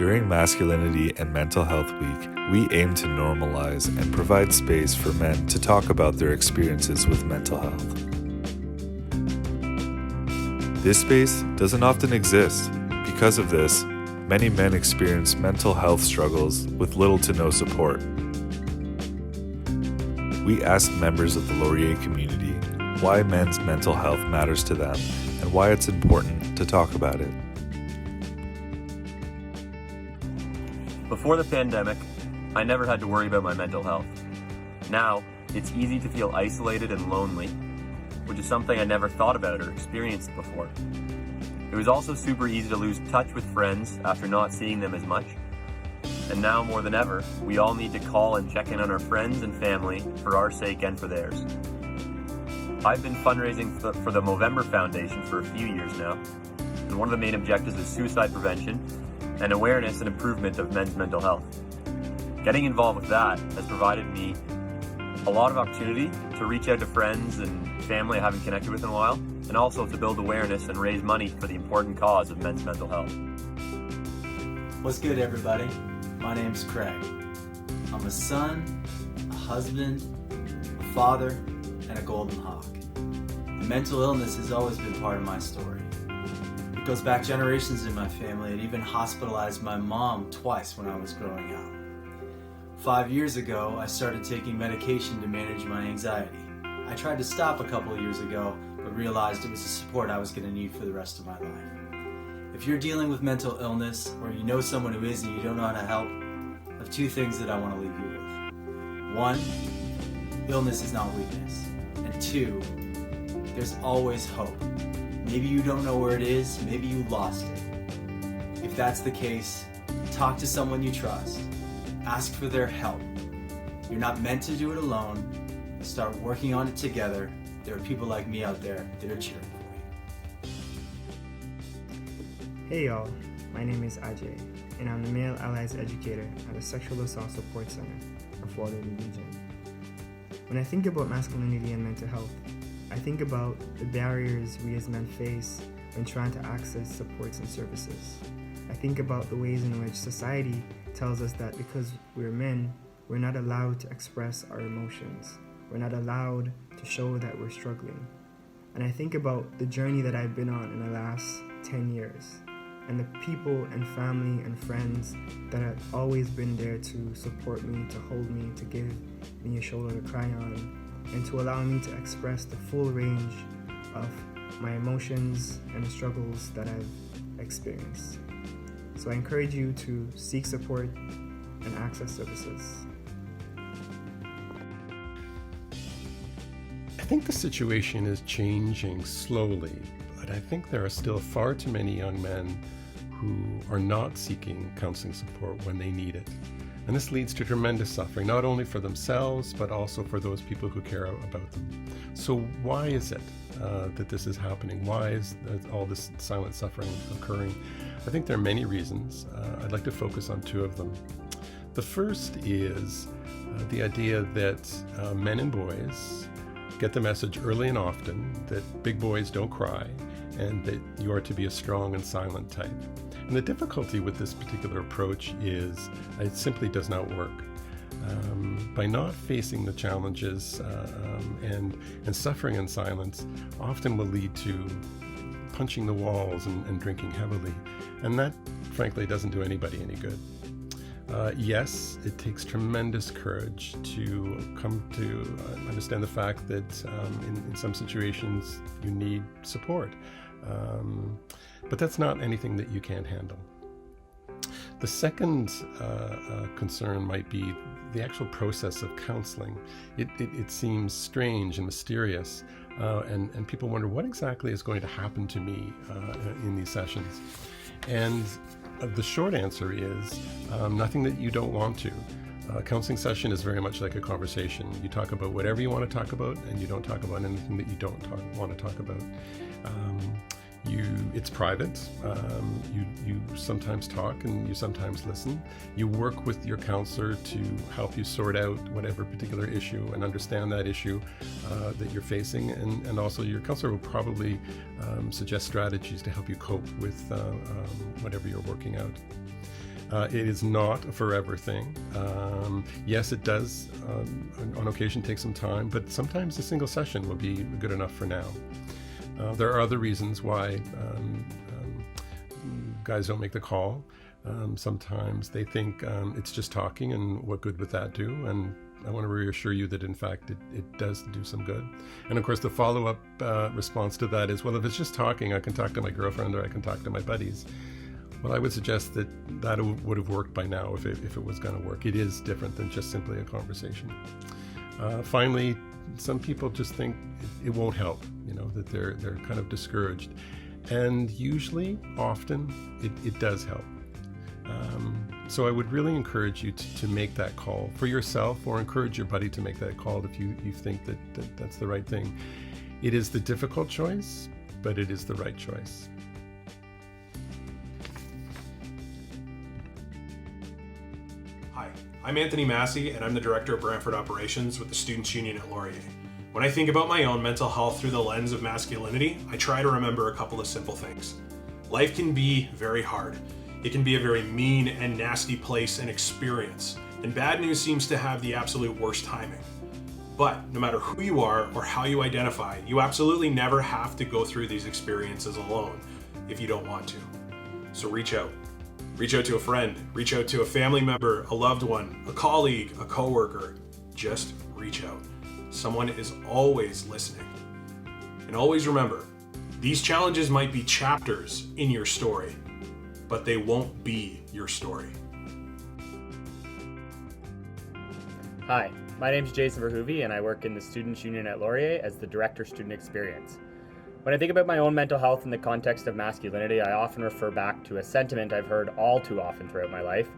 During Masculinity and Mental Health Week, we aim to normalize and provide space for men to talk about their experiences with mental health. This space doesn't often exist. Because of this, many men experience mental health struggles with little to no support. We asked members of the Laurier Community why men's mental health matters to them and why it's important to talk about it. Before the pandemic, I never had to worry about my mental health. Now, it's easy to feel isolated and lonely, which is something I never thought about or experienced before. It was also super easy to lose touch with friends after not seeing them as much. And now more than ever, we all need to call and check in on our friends and family for our sake and for theirs. I've been fundraising for the Movember Foundation for a few years now, and one of the main objectives is suicide prevention and awareness and improvement of men's mental health. Getting involved with that has provided me a lot of opportunity to reach out to friends and family I haven't connected with in a while, and also to build awareness and raise money for the important cause of men's mental health. What's good, everybody? My name's Craig. I'm a son, a husband, a father, and a golden hawk. And mental illness has always been part of my story. It goes back generations in my family. It even hospitalized my mom twice when I was growing up. 5 years ago, I started taking medication to manage my anxiety. I tried to stop a couple of years ago, but realized it was the support I was going to need for the rest of my life. If you're dealing with mental illness, or you know someone who is and you don't know how to help, I have two things that I want to leave you with. One, illness is not weakness. And two, there's always hope. Maybe you don't know where it is, maybe you lost it. If that's the case, talk to someone you trust. Ask for their help. You're not meant to do it alone. Start working on it together. There are people like me out there that are cheering for you. Hey y'all, my name is Adjei, and I'm the Male Allies Educator at the Sexual Assault Support Center of Waterloo region. When I think about masculinity and mental health, I think about the barriers we as men face when trying to access supports and services. I think about the ways in which society tells us that because we're men, we're not allowed to express our emotions. We're not allowed to show that we're struggling. And I think about the journey that I've been on in the last 10 years and the people and family and friends that have always been there to support me, to hold me, to give me a shoulder to cry on, and to allow me to express the full range of my emotions and the struggles that I've experienced. So I encourage you to seek support and access services. I think the situation is changing slowly, but I think there are still far too many young men who are not seeking counseling support when they need it. And this leads to tremendous suffering, not only for themselves, but also for those people who care about them. So why is it that this is happening? Why is all this silent suffering occurring? I think there are many reasons. I'd like to focus on two of them. The first is the idea that men and boys get the message early and often that big boys don't cry and that you are to be a strong and silent type. And the difficulty with this particular approach is it simply does not work. By not facing the challenges and suffering in silence often will lead to punching the walls and drinking heavily. And that, frankly, doesn't do anybody any good. Yes, it takes tremendous courage to come to understand the fact that in some situations you need support. But that's not anything that you can't handle. The second concern might be the actual process of counseling. It seems strange and mysterious, and people wonder what exactly is going to happen to me in these sessions. And the short answer is nothing that you don't want to. A counseling session is very much like a conversation. You talk about whatever you want to talk about, and you don't talk about anything that you don't want to talk about. It's private. You sometimes talk and you sometimes listen. You work with your counselor to help you sort out whatever particular issue and understand that issue that you're facing. And also your counselor will probably suggest strategies to help you cope with whatever you're working out. It is not a forever thing. Yes, it does on occasion take some time, but sometimes a single session will be good enough for now. There are other reasons why guys don't make the call. Sometimes they think it's just talking, and what good would that do? And I want to reassure you that in fact it does do some good. And of course the follow-up response to that is, well, if it's just talking, I can talk to my girlfriend or I can talk to my buddies. Well, I would suggest that would have worked by now if it was going to work. It is different than just simply a conversation. Finally, some people just think it won't help, that they're kind of discouraged. And usually, often, it does help. So I would really encourage you to make that call for yourself, or encourage your buddy to make that call if you think that's the right thing. It is the difficult choice, but it is the right choice. Hi, I'm Anthony Massi, and I'm the Director of Brantford Operations with the Students' Union at Laurier. When I think about my own mental health through the lens of masculinity, I try to remember a couple of simple things. Life can be very hard. It can be a very mean and nasty place and experience, and bad news seems to have the absolute worst timing. But no matter who you are or how you identify, you absolutely never have to go through these experiences alone if you don't want to. So reach out. Reach out to a friend, reach out to a family member, a loved one, a colleague, a coworker. Just reach out. Someone is always listening. And always remember, these challenges might be chapters in your story, but they won't be your story. Hi, my name is Jason Verhoeve, and I work in the Students' Union at Laurier as the Director Student Experience. When I think about my own mental health in the context of masculinity, I often refer back to a sentiment I've heard all too often throughout my life,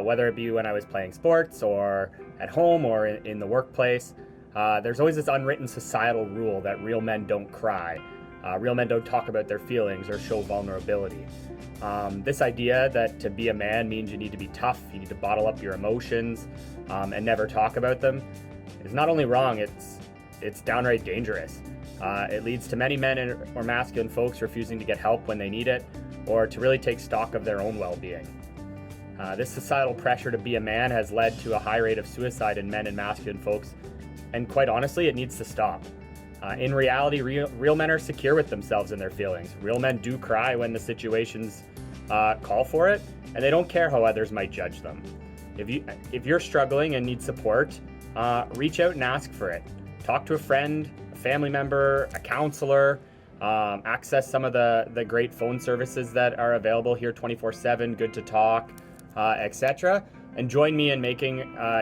whether it be when I was playing sports or at home or in the workplace. There's always this unwritten societal rule that real men don't cry, real men don't talk about their feelings or show vulnerability. This idea that to be a man means you need to be tough, you need to bottle up your emotions, and never talk about them is not only wrong, it's downright dangerous. It leads to many men or masculine folks refusing to get help when they need it, or to really take stock of their own well-being. This societal pressure to be a man has led to a high rate of suicide in men and masculine folks, and quite honestly, it needs to stop. In reality, real men are secure with themselves and their feelings. Real men do cry when the situations call for it, and they don't care how others might judge them. If you're struggling and need support, reach out and ask for it. Talk to a friend, a family member, a counselor, access some of the great phone services that are available here 24/7, Good to Talk, etc. And join me in making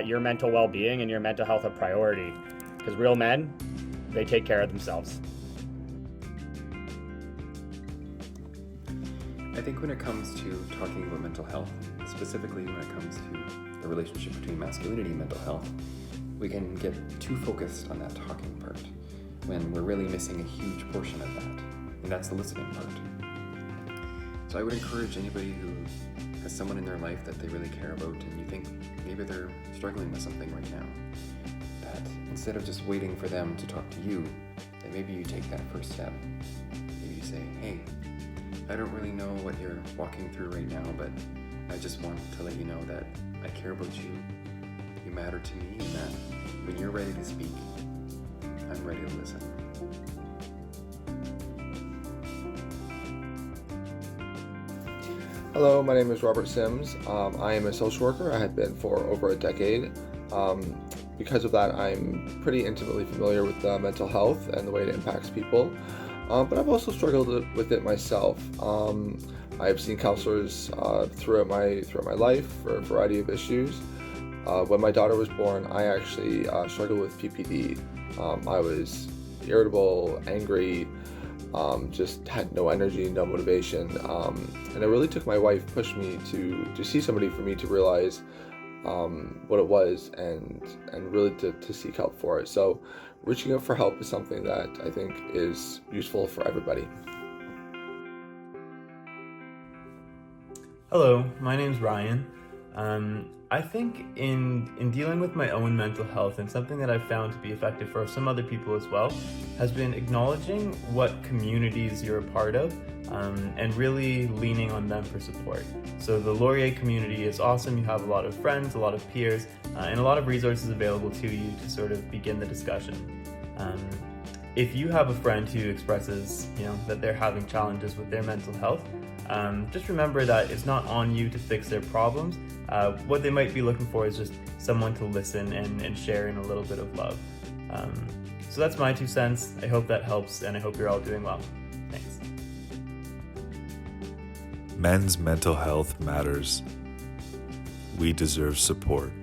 your mental well-being and your mental health a priority. Because real men, they take care of themselves. I think when it comes to talking about mental health, specifically when it comes to the relationship between masculinity and mental health, we can get too focused on that talking part when we're really missing a huge portion of that, and that's the listening part. So I would encourage anybody who has someone in their life that they really care about and you think maybe they're struggling with something right now, that instead of just waiting for them to talk to you, that maybe you take that first step. Maybe you say, hey, I don't really know what you're walking through right now, but I just want to let you know that I care about you. You matter to me, and that when you're ready to speak, I'm ready to listen. Hello, my name is Robert Sims. I am a social worker. I have been for over a decade. Because of that, I'm pretty intimately familiar with mental health and the way it impacts people. But I've also struggled with it myself. I've seen counselors throughout my life for a variety of issues. When my daughter was born, I actually struggled with PPD. I was irritable, angry, just had no energy, no motivation. And it really took my wife push me to see somebody for me to realize what it was and really to seek help for it. So reaching out for help is something that I think is useful for everybody. Hello, my name's Ryan. I think in dealing with my own mental health, and something that I've found to be effective for some other people as well, has been acknowledging what communities you're a part of, and really leaning on them for support. So the Laurier Community is awesome. You have a lot of friends, a lot of peers, and a lot of resources available to you to sort of begin the discussion. If you have a friend who expresses, that they're having challenges with their mental health, just remember that it's not on you to fix their problems. What they might be looking for is just someone to listen and share in a little bit of love. So that's my 2 cents. I hope that helps, and I hope you're all doing well. Thanks. Men's mental health matters. We deserve support.